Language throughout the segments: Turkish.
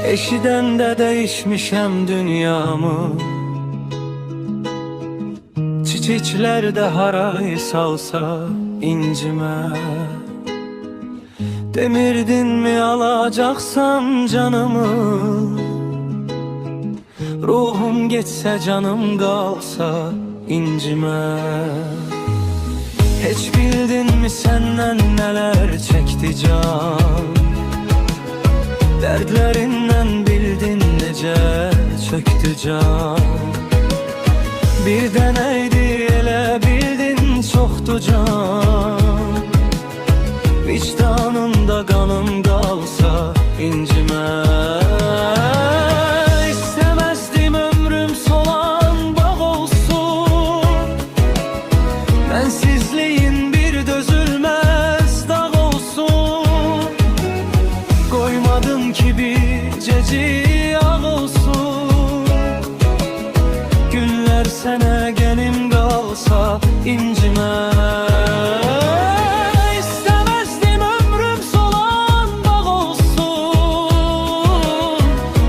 Eşiden de değişmişem dünyamı, çiçekler de harayı salsa incime. Demirdin mi alacaksan canımı, ruhum geçse canım kalsa incime. Hiç bildin mi senden neler çekti can? Dertlerinden bildin nece çöktü can. Bir deneydi ele bildin çoktu can. Vicdanımda kanım kalsa incime. İstemezdim ömrüm solan bağ olsun, mensizliğin bir dözülmez dağ olsun. Koymadın ki bir ceci yağ olsun. Günler sene genim kalsa incime. İstemezdim ömrüm solan bağ olsun,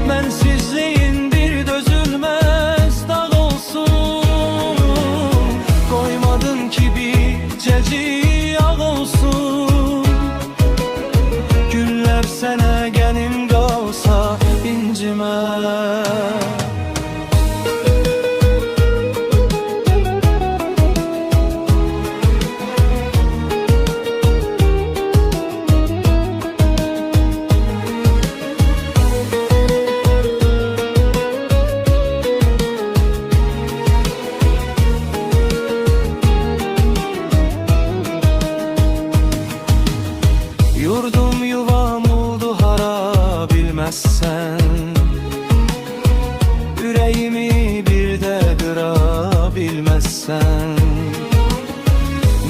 mensizliğin bir dözülmez dağ olsun. Koymadın ki bir ceci yağ olsun. Günler sene genim kalsa incime. Yurdum yuvam oldu hara bilmezsen, yüreğimi bir de kırabilmezsen,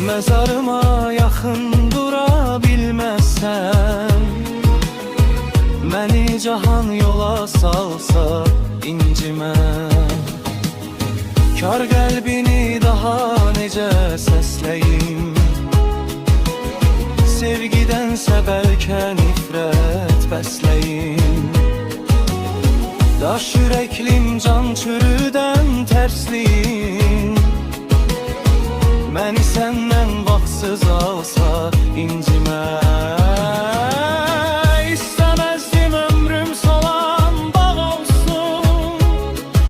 mezarıma yakın durabilmezsen, beni cahan yola salsa incime. Kar kalbini daha nece sesleyim, sevgidense belki nifret besleyim. Daş yüreklim can çürüden tersliyim, beni senden vaksız alsa